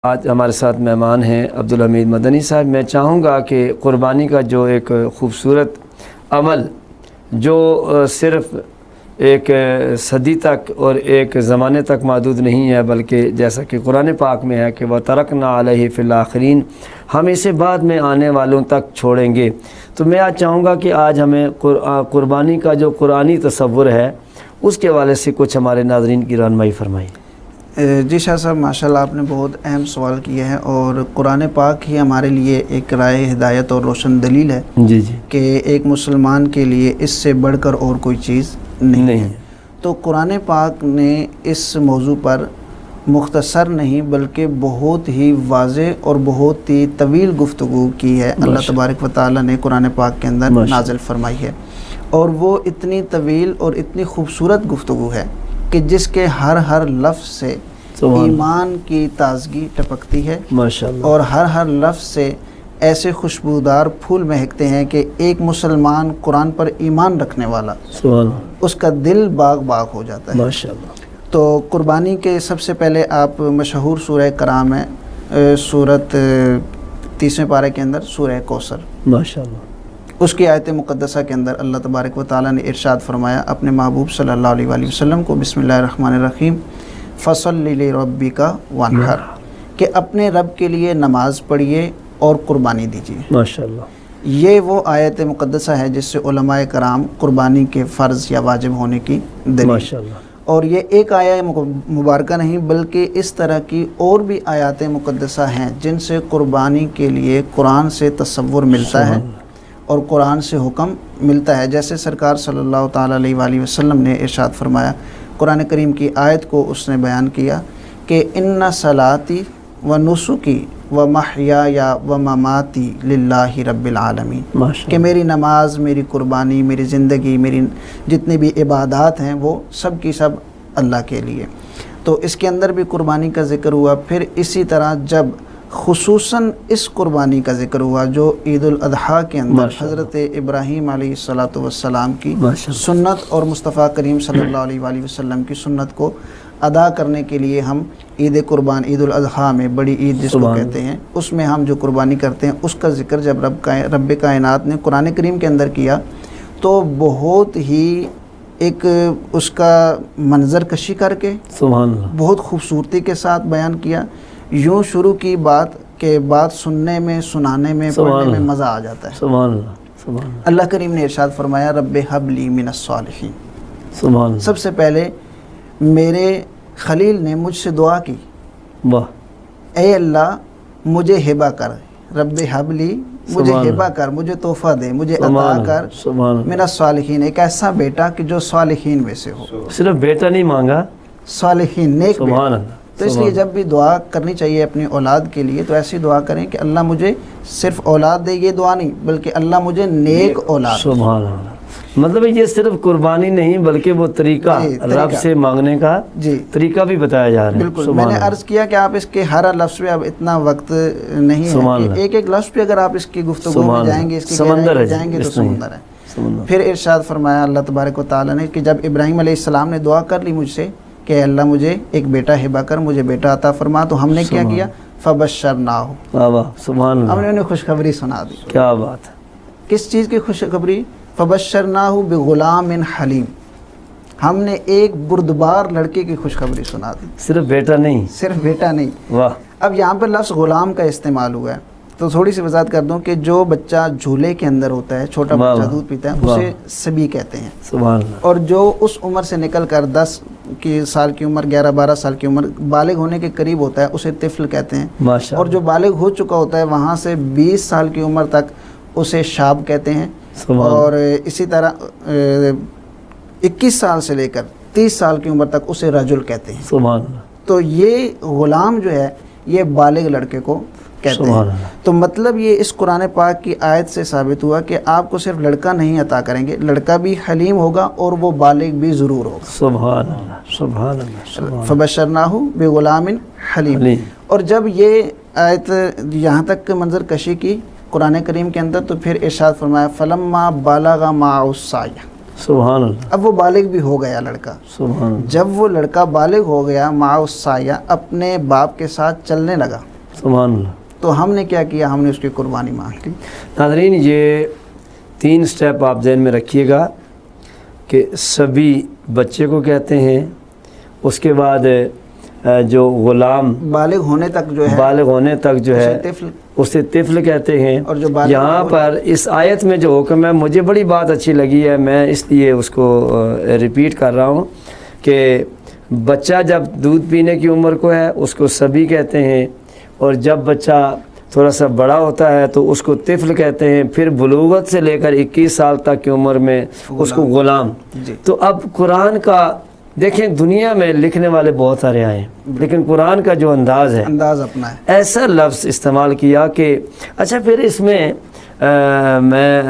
آج ہمارے ساتھ مہمان ہیں عبدالحمید مدنی صاحب۔ میں چاہوں گا کہ قربانی کا جو ایک خوبصورت عمل جو صرف ایک صدی تک اور ایک زمانے تک محدود نہیں ہے، بلکہ جیسا کہ قرآن پاک میں ہے کہ وَتَرَكْنَا عَلَيْهِ فِي الْآخِرِينَ، ہم اسے بعد میں آنے والوں تک چھوڑیں گے۔ تو میں آج چاہوں گا کہ آج ہمیں قربانی کا جو قرآنی تصور ہے اس کے حوالے سے کچھ ہمارے ناظرین کی رہنمائی فرمائیے۔ جی شاہ صاحب، ماشاءاللہ آپ نے بہت اہم سوال کیا ہے، اور قرآن پاک ہی ہمارے لیے ایک رائے ہدایت اور روشن دلیل ہے جی کہ ایک مسلمان کے لیے اس سے بڑھ کر اور کوئی چیز نہیں ہے۔ تو قرآن پاک نے اس موضوع پر مختصر نہیں بلکہ بہت ہی واضح اور بہت ہی طویل گفتگو کی ہے۔ اللہ تبارک و تعالیٰ نے قرآن پاک کے اندر نازل فرمائی ہے، اور وہ اتنی طویل اور اتنی خوبصورت گفتگو ہے کہ جس کے ہر لفظ سے ایمان کی تازگی ٹپکتی ہے، اور ہر لفظ سے ایسے خوشبودار پھول مہکتے ہیں کہ ایک مسلمان قرآن پر ایمان رکھنے والا اس کا دل باغ باغ ہو جاتا ہے۔ تو قربانی کے سب سے پہلے آپ مشہور سورہ کرام ہے، سورت 30ویں پارے کے اندر سورہ کوثر، اس کی آیت مقدسہ کے اندر اللہ تبارک و تعالیٰ نے ارشاد فرمایا اپنے محبوب صلی اللہ علیہ وآلہ وسلم کو، بسم اللہ الرحمن الرحیم، فَصَلِّ لِرَبِّكَ وَانْحَرْ، کہ اپنے رب کے لیے نماز پڑھیے اور قربانی دیجیے۔ ماشاءاللہ، یہ وہ آیت مقدسہ ہے جس سے علماء کرام قربانی کے فرض یا واجب ہونے کی دلیل، اور یہ ایک آیت مبارکہ نہیں بلکہ اس طرح کی اور بھی آیات مقدسہ ہیں جن سے قربانی کے لیے قرآن سے تصور ملتا ہے اور قرآن سے حکم ملتا ہے۔ جیسے سرکار صلی اللہ تعالیٰ علیہ وآلہ وسلم نے ارشاد فرمایا، قرآن کریم کی آیت کو اس نے بیان کیا کہ ان صلاتی و نسکی و محیای و مماتی للہ رب العالمین، کہ میری نماز، میری قربانی، میری زندگی، میری جتنی بھی عبادات ہیں وہ سب کی سب اللہ کے لیے۔ تو اس کے اندر بھی قربانی کا ذکر ہوا۔ پھر اسی طرح جب خصوصاً اس قربانی کا ذکر ہوا جو عید الاضحیٰ کے اندر حضرت ابراہیم علیہ السلام کی سنت اور مصطفیٰ کریم صلی اللہ علیہ وآلہ وسلم کی سنت کو ادا کرنے کے لیے ہم عید قربان، عید الاضحیٰ میں، بڑی عید جس کو کہتے ہیں، اس میں ہم جو قربانی کرتے ہیں اس کا ذکر جب رب کائنات نے قرآن کریم کے اندر کیا تو بہت ہی ایک اس کا منظر کشی کر کے بہت خوبصورتی کے ساتھ بیان کیا۔ یوں شروع کی بات کہ بات سننے میں، سنانے میں، پڑھنے میں مزہ آ جاتا ہے۔ سبحان اللہ۔ اللہ کریم نے ارشاد فرمایا رب ہب لی من الصالحین، سب سے پہلے میرے خلیل نے مجھ سے دعا کی، اے اللہ مجھے ہبہ کر، رب ہب لی، مجھے ہبہ کر، مجھے تحفہ دے، مجھے عطا کر من الصالحین، ایک ایسا بیٹا کہ جو صالحین میں سے ہو۔ صرف بیٹا نہیں مانگا، صالحین، نیک بیٹا۔ تو اس لیے جب بھی دعا کرنی چاہیے اپنی اولاد کے لیے تو ایسی دعا کریں کہ اللہ مجھے صرف اولاد دے، یہ دعا نہیں بلکہ اللہ مجھے نیک اولاد دے۔ سبحان اللہ، مطلب یہ صرف قربانی نہیں بلکہ وہ طریقہ رب سے مانگنے کا طریقہ بھی بتایا جا رہا ہے۔ بالکل، میں نے عرض کیا کہ آپ اس کے ہر لفظ پہ اب اتنا وقت نہیں ہے کہ ایک لفظ پہ اگر آپ اس کی گفتگو میں جائیں گے، اس کی گہرائی میں جائیں گے تو سمندر ہے۔ پھر ارشاد فرمایا اللہ تبارک و تعالیٰ نے کہ جب ابراہیم علیہ السلام نے دعا کر لی مجھ سے کہ اللہ مجھے ایک بیٹا ہبہ کر، مجھے بیٹا عطا فرما، تو ہم نے کیا کیا؟ فبشرناہ، ہم نے انہیں خوشخبری سنا دی۔ کیا بات ہے! کس چیز کی خوشخبری؟ فبشرناہ بغلام حلیم، ہم نے ایک بردبار لڑکے کی خوشخبری سنا دی۔ صرف بیٹا نہیں، صرف بیٹا نہیں۔ واہ! اب یہاں پر لفظ غلام کا استعمال ہوا ہے تو تھوڑی سی وضاحت کر دوں کہ جو بچہ جھولے کے اندر ہوتا ہے، چھوٹا بچہ دودھ پیتا ہے، اسے سبی کہتے ہیں۔ سبحان اللہ۔ اور جو اس عمر سے نکل کر 10 سال کی عمر، 11-12 سال کی عمر، بالغ ہونے کے قریب ہوتا ہے، اسے طفل کہتے ہیں۔ اور جو بالغ ہو چکا ہوتا ہے وہاں سے 20 سال کی عمر تک اسے شاب کہتے ہیں، اور اسی طرح 21 سال سے لے کر 30 سال کی عمر تک اسے رجل کہتے ہیں۔ سبحان اللہ۔ تو یہ غلام جو ہے یہ بالغ لڑکے کو کہتے ہیں۔ تو مطلب یہ اس قرآن پاک کی آیت سے ثابت ہوا کہ آپ کو صرف لڑکا نہیں عطا کریں گے، لڑکا بھی حلیم ہوگا اور وہ بالغ بھی ضرور ہوگا۔ سبحان اللہ، سبحان اللہ۔ فبشرناہ بغلام حلیم۔ اور جب یہ آیت یہاں تک منظر کشی کی قرآن کریم کے اندر تو پھر ارشاد فرمایا فلما بالغ معہ السعی، سبحان اللہ، اب وہ بالغ بھی ہو گیا لڑکا۔ سبحان اللہ، جب وہ لڑکا بالغ ہو گیا معہ السعی، اپنے باپ کے ساتھ چلنے لگا، سبحان اللہ. تو ہم نے کیا کیا؟ ہم نے اس کی قربانی مانگ لی. ناظرین یہ 3 سٹیپ آپ ذہن میں رکھیے گا کہ سبھی بچے کو کہتے ہیں، اس کے بعد جو غلام بالغ ہونے تک جو ہے، بالغ ہونے تک جو ہے طفل، اسے طفل کہتے ہیں. اور جو بالغ یہاں پر اس آیت میں جو حکم ہے مجھے بڑی بات اچھی لگی ہے، میں اس لیے اس کو ریپیٹ کر رہا ہوں کہ بچہ جب دودھ پینے کی عمر کو ہے اس کو سبی کہتے ہیں، اور جب بچہ تھوڑا سا بڑا ہوتا ہے تو اس کو طفل کہتے ہیں، پھر بلوغت سے لے کر 21 سال تک کی عمر میں اس کو غلام. جی. تو اب قرآن کا دیکھیں، دنیا میں لکھنے والے بہت سارے آئے ہیں لیکن قرآن کا جو انداز ہے، انداز اپنا ہے. ایسا لفظ استعمال کیا کہ اچھا پھر اس میں میں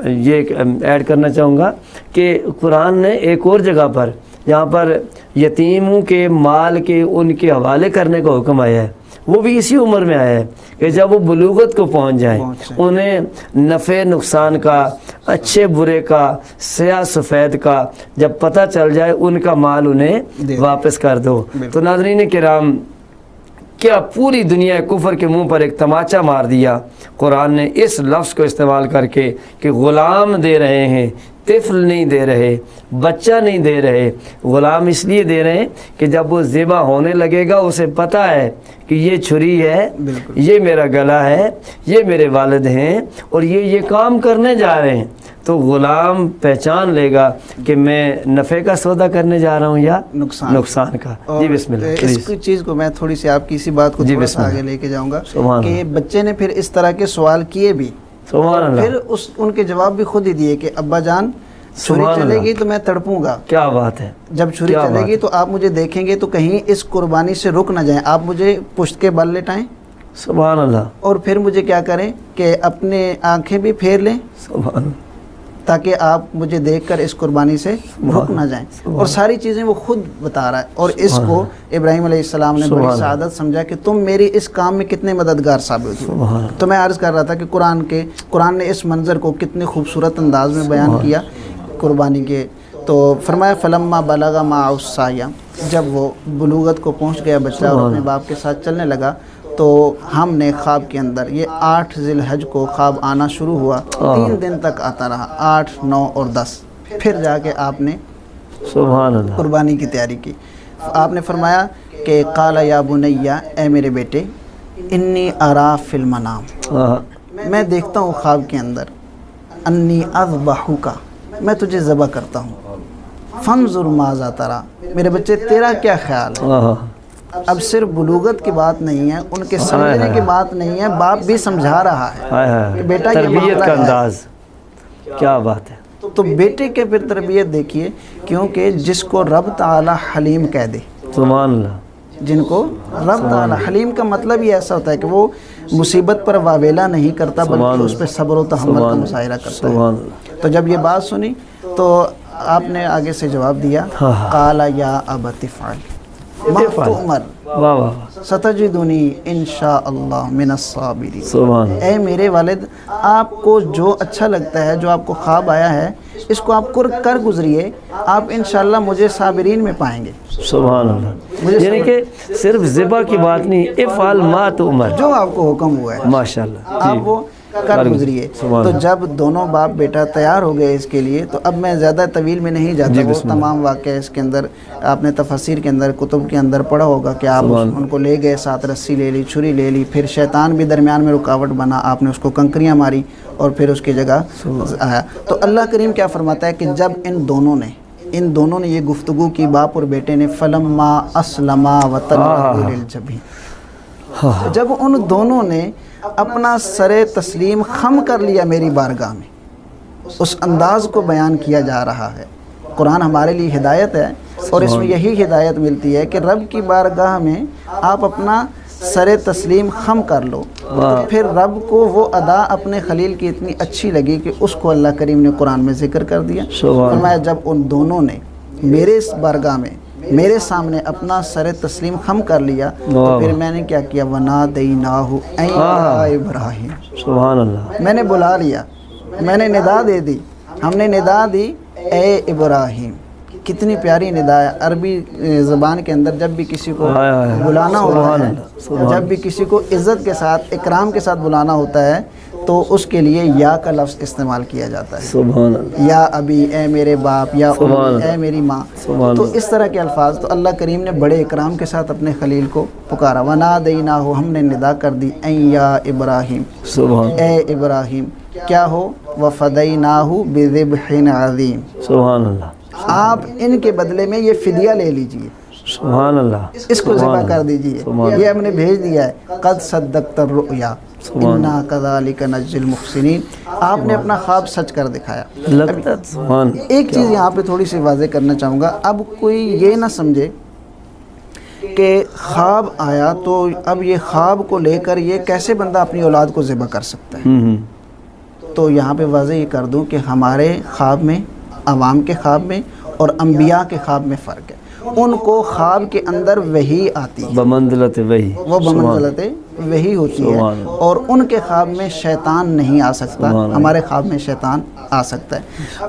یہ ایڈ کرنا چاہوں گا کہ قرآن نے ایک اور جگہ پر جہاں پر یتیموں کے مال کے ان کے حوالے کرنے کا حکم آیا ہے، وہ بھی اسی عمر میں آیا ہے کہ جب وہ بلوغت کو پہنچ جائیں انہیں نفع نقصان کا، اچھے برے کا، سیاہ سفید کا جب پتہ چل جائے ان کا مال انہیں واپس کر دو. تو ناظرین کرام، کیا پوری دنیا کفر کے منہ پر ایک تماچا مار دیا قرآن نے اس لفظ کو استعمال کر کے کہ غلام دے رہے ہیں، طفل نہیں دے رہے، بچہ نہیں دے رہے. غلام اس لیے دے رہے ہیں کہ جب وہ ذبح ہونے لگے گا اسے پتہ ہے کہ یہ چھری ہے، یہ میرا گلا ہے، یہ میرے والد ہیں اور یہ کام کرنے جا رہے ہیں، تو غلام پہچان لے گا کہ میں نفع کا سودا کرنے جا رہا ہوں یا نقصان کا. جی بسم اللہ. اس چیز کو میں تھوڑی سی آپ کی اسی بات کو تھوڑا سا آگے لے کے جاؤں گا کہ بچے نے پھر اس طرح کے سوال کیے بھی، پھر ان کے جواب بھی خود ہی دیے کہ ابا جان چھری چلے گی تو میں تڑپوں گا. کیا بات ہے. جب چھری چلے گی تو آپ مجھے دیکھیں گے تو کہیں اس قربانی سے رک نہ جائیں، آپ مجھے پشت کے بل لٹائیں. سبحان اللہ. اور پھر مجھے کیا کریں کہ اپنے آنکھیں بھی پھیر لیں. سبحان اللہ. تاکہ آپ مجھے دیکھ کر اس قربانی سے رک نہ جائیں. اور ساری چیزیں وہ خود بتا رہا ہے. اور اس کو ابراہیم علیہ السلام نے بڑی سعادت سمجھا کہ تم میری اس کام میں کتنے مددگار ثابت ہو. تو میں عرض کر رہا تھا کہ قرآن نے اس منظر کو کتنے خوبصورت انداز میں بیان کیا قربانی کے. تو فرمایا فلما بلغ معه السعی، جب وہ بلوغت کو پہنچ گیا بچہ اور اپنے باپ کے ساتھ چلنے لگا، تو ہم نے خواب کے اندر، یہ 8 ذی الحج کو خواب آنا شروع ہوا، 3 دن تک آتا رہا، 8، 9 اور 10، پھر جا کے آپ نے سبحان اللہ قربانی کی تیاری کی. آپ نے فرمایا کہ قال یا بنیا، اے میرے بیٹے، انی ارا فی المنام، میں دیکھتا ہوں خواب کے اندر، انی اذبحک، میں تجھے ذبح کرتا ہوں، فانظر ماذا تری، میرے بچے تیرا کیا خیال ہے. اب صرف بلوغت کی بات نہیں ہے، ان کے سمجھنے کی بات نہیں ہے، باپ بھی سمجھا رہا ہے کہ بیٹا یہ تربیت کا انداز کیا بات ہے. تو بیٹے کے پھر تربیت دیکھیے، کیونکہ جس کو رب تعالی حلیم کہہ دے، سبحان اللہ، جن کو رب تعالی حلیم کا مطلب ہی ایسا ہوتا ہے کہ وہ مصیبت پر واویلا نہیں کرتا بلکہ اس پہ صبر و تحمل کا مظاہرہ کرتا ہے. تو جب یہ بات سنی تو آپ نے آگے سے جواب دیا، قال یا ابت افعل ما تؤمر ستجدنی انشاء اللہ من الصابرین. اے میرے والد، آپ کو جو اچھا لگتا ہے، جو آپ کو خواب آیا ہے، اس کو آپ کر گزریے، آپ انشاءاللہ مجھے صابرین میں پائیں گے. سبحان اللہ. یعنی کہ صرف ذبح کی بات نہیں، افعل ما تؤمر، جو آپ کو حکم ہوا ہے ماشاءاللہ آپ وہ کر گزریے. تو جب دونوں باپ بیٹا تیار ہو گئے اس کے لیے، تو اب میں زیادہ طویل میں نہیں جاتا، وہ تمام واقعہ اس کے اندر آپ نے تفاسیر کے اندر، کتب کے اندر پڑھا ہوگا کہ آپ ان کو لے گئے، ساتھ رسی لے لی، چھری لے لی، پھر شیطان بھی درمیان میں رکاوٹ بنا، آپ نے اس کو کنکریاں ماری اور پھر اس کی جگہ آیا. تو اللہ کریم کیا فرماتا ہے کہ جب ان دونوں نے یہ گفتگو کی، باپ اور بیٹے نے، فلما اسلما وتلہ للجبین، جب ان دونوں نے اپنا سر تسلیم خم کر لیا میری بارگاہ میں، اس انداز کو بیان کیا جا رہا ہے. قرآن ہمارے لیے ہدایت ہے، اور اس میں یہی ہدایت ملتی ہے کہ رب کی بارگاہ میں آپ اپنا سر تسلیم خم کر لو. تو پھر رب کو وہ ادا اپنے خلیل کی اتنی اچھی لگی کہ اس کو اللہ کریم نے قرآن میں ذکر کر دیا. فرمایا جب ان دونوں نے میرے اس بارگاہ میں میرے سامنے اپنا سر تسلیم خم کر لیا، تو پھر میں نے کیا کیا، وَنَادَيْنَاهُ اَيْ إِبْرَاهِيمُ، سبحان اللہ، میں نے بلا لیا، میں نے ندا دے دی، ہم نے ندا دی، اے ابراہیم. کتنی پیاری ندا ہے عربی زبان کے اندر. جب بھی کسی کو بلانا ہوتا ہے، جب بھی کسی کو عزت کے ساتھ اکرام کے ساتھ بلانا ہوتا ہے تو اس کے لیے یا کا لفظ استعمال کیا جاتا ہے. سبحان اللہ. یا ابی، اے میرے باپ، یا امی، اے میری ماں. تو اس طرح کے الفاظ تو اللہ کریم نے بڑے اکرام کے ساتھ اپنے خلیل کو پکارا. وَنَادَيْنَاهُ، ہم نے ندا کر دی، اَن یا ابراہیم، سبحان اے ابراہیم. کیا ہو؟ وَفَدَيْنَاهُ بِذِبْحٍ عَظِيمٍ، سبحان اللہ. آپ ان کے بدلے میں یہ فدیہ لے لیجئے، سبحان اللہ. اس کو ذبح کر دیجئے. یہ ہم نے بھیج دیا ہے. قد صدقت الرؤیا انا كذلك نجزي المحسنین. آپ نے اپنا خواب سچ کر دکھایا. لگتا ہے سبحان. ایک چیز یہاں پہ تھوڑی سی واضح کرنا چاہوں گا. اب کوئی یہ نہ سمجھے کہ خواب آیا تو اب یہ خواب کو لے کر یہ کیسے بندہ اپنی اولاد کو ذبح کر سکتا ہے. تو یہاں پہ واضح یہ کر دوں کہ ہمارے خواب میں، عوام کے خواب میں اور انبیاء کے خواب میں فرق ہے. ان کو خواب کے اندر وحی آتی ہے، بمنزلت وحی، وہ بمنزلت وحی ہوتی ہے، اور ان کے خواب میں شیطان نہیں آ سکتا. ہمارے خواب میں شیطان آ سکتا ہے.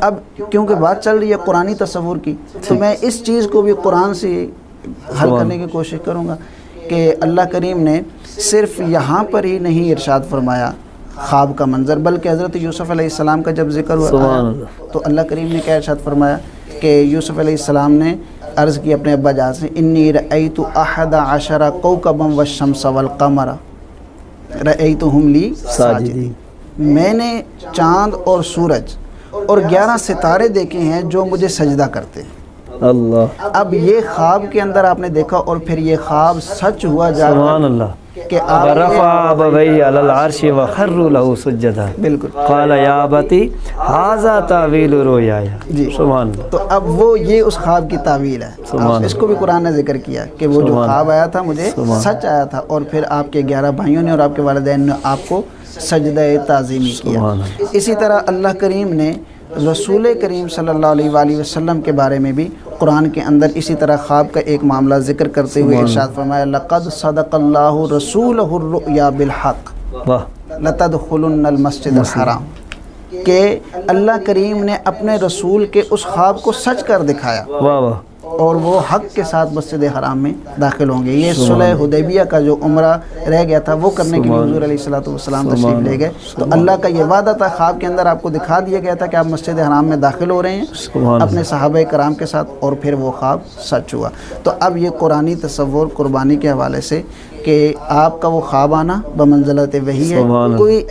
اب کیونکہ بات چل رہی ہے قرآنی تصور کی، تو میں اس چیز کو بھی قرآن سے حل کرنے کی کوشش کروں گا کہ اللہ کریم نے صرف یہاں پر ہی نہیں ارشاد فرمایا خواب کا منظر، بلکہ حضرت یوسف علیہ السلام کا جب ذکر ہوا تو اللہ کریم نے کیا ارشاد فرمایا کہ یوسف علیہ السلام نے عرض کی اپنے ابا جان سے، انی رأیت احد عشر کوکبا والشمس والقمر رأیتہم لی ساجدین. میں نے چاند اور سورج اور 11 ستارے دیکھے ہیں جو مجھے سجدہ کرتے ہیں. اللہ. اب یہ خواب کے اندر آپ نے دیکھا اور پھر یہ خواب سچ ہوا جا رہا سبحان اللہ. کہ آپ ورفع ابویہ علی العرش وخروا له سجدا. بالکل. قال یا ابتی ھذا تعویل رؤیایا. جی سبحان اللہ. تو اب وہ یہ اس خواب کی تعویل ہے. اس کو بھی قرآن نے ذکر کیا کہ وہ جو خواب آیا تھا مجھے سچ آیا تھا، اور پھر آپ کے 11 بھائیوں نے اور آپ کے والدین نے آپ کو سجدہ تعظیمی کیا. اسی طرح اللہ کریم نے رسول کریم صلی اللہ علیہ وآلہ وسلم کے بارے میں بھی قرآن کے اندر اسی طرح خواب کا ایک معاملہ ذکر کرتے ہوئے ارشاد فرمایا، لقد صدق اللہ رسولہ الرؤیا بالحق لتدخلن المسجد الحرام. کہ اللہ کریم نے اپنے رسول کے اس خواب کو سچ کر دکھایا واہ واہ، اور وہ حق کے ساتھ مسجد حرام میں داخل ہوں گے. یہ صلح حدیبیہ کا جو عمرہ رہ گیا تھا وہ کرنے کے لیے حضور علیہ الصلوۃ والسلام تشریف لے گئے. تو اللہ کا یہ وعدہ تھا، خواب کے اندر آپ کو دکھا دیا گیا تھا کہ آپ مسجد حرام میں داخل ہو رہے ہیں اپنے صحابہ کرام کے ساتھ، اور پھر وہ خواب سچ ہوا. تو اب یہ قرآنی تصور قربانی کے حوالے سے کہ آپ کا وہ خواب آنا بمنزلت وحی ہے. کوئی